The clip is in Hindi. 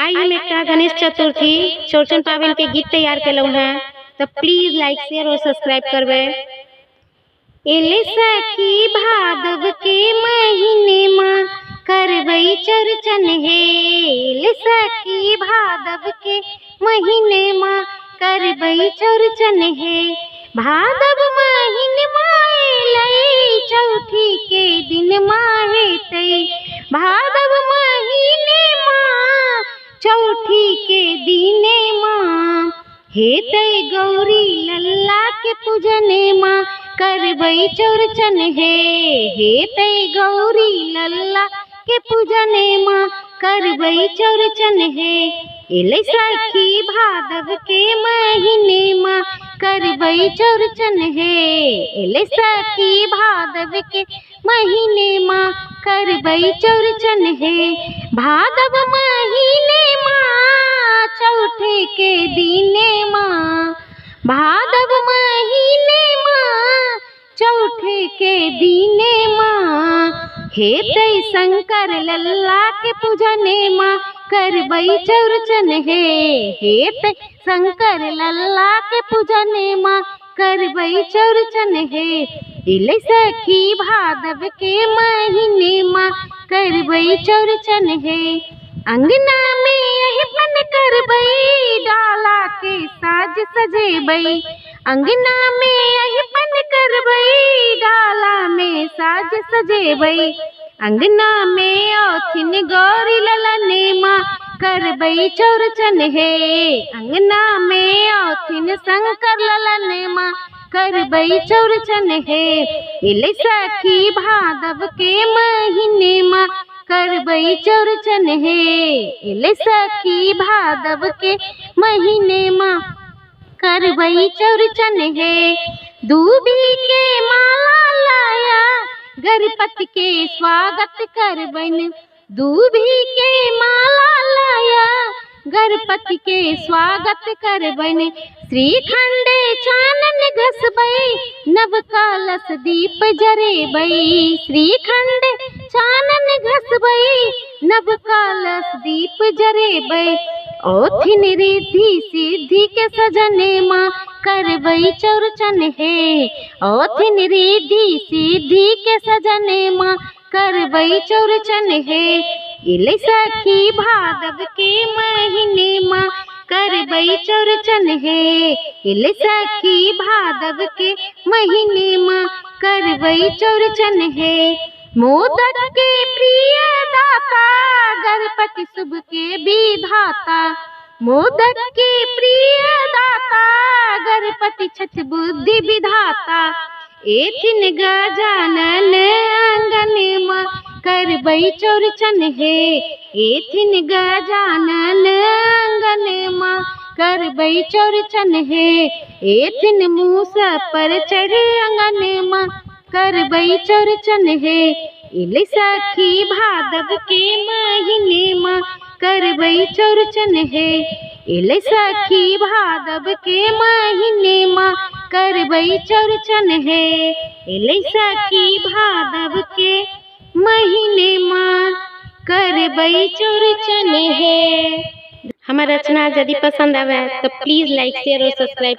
आई हम एक गणेश चतुर्थी चौरचन पावन के गीत तैयार कलू हैं, तो प्लीज लाइक शेयर और सब्सक्राइब करबे। एले सखी भादव के महीने माँ करबई चौरचन हे। एले सखी भादव के महीने माँ करबई चौरचन हे। भादव महीने माँ चौथी के दिन माहे तई। भादव महीने माँ चौथी के दीने माँ हे तई गौरी लल्ला के पूजने माँ करबई चौरचन हे। हे तई गौरी लल्ला के पूजने माँ करबई चौरचन हे। एले सखी भादव के महीने माँ करबई चौरचन हे। एले सखी भादव के महीने माँ करबई चौरचन हे। भादव महीने माँ चौथे के दीने माँ। भादव महीने माँ चौथे के दीने माँ हे तई शंकर लल्ला के पूजने माँ करबई चौरचन हे। हे तई शंकर लल्ला के पूजने माँ करबई चौरचन हे। एले सखी भादव के महीने माँ करबई चौरचन हे। अंगना में यही बन करबई डाला के साज सजेबई। अंगना में यही बन करबई डाला में साज सजेबई। अंगना में औथिन गौरी ललने माँ करबई चौरचन हे। अंगना में औथिन शंकर ललने माँ करबई चौरचन हे। एले सखी भादव के महीने माँ करबई चौरचन हे। एले सखी भादव के महीने माँ करबई चौरचन हे। दूबी के माला लाया गणपति के स्वागत करबन। दूबी के माला लाया गणपति के स्वागत करबन। श्रीखंड चानन घसबई नव कलश दीप जरेबई। श्रीखंड चानन घसबई नव कलश दीप जरेबई। ओथिन रिद्धि सिद्धि के सजने माँ करबई चौरचन हे। ओथिन रिद्धि सिद्धि के सजने माँ करबई चौरचन हे। एले सखी भादव के महीने माँ करबई चौरचन हे। एले सखी भादव के महीने माँ करबई चौरचन हे। मोदक के प्रिय दाता गणपति शुभ के विधाता। मोदक के प्रिय दाता गणपति छठ बुद्धि विधाता। एथिन गजानन आंगन माँ करबई चौरचन हे। एथिन गजानन आंगन माँ करबई चौरचन हे। एथिन मूस पर चढ़े आंगन माँ करबई चौरचन हे। एले सखी भादव के महीने माँ करबई चौरचन हे। एले सखी भादव के महीने माँ करबई चौरचन हे। एले सखी भादव के महीने माँ करबई चौरचन हे। हमारा रचना यदि पसंद आवे तो प्लीज लाइक शेयर और सब्सक्राइब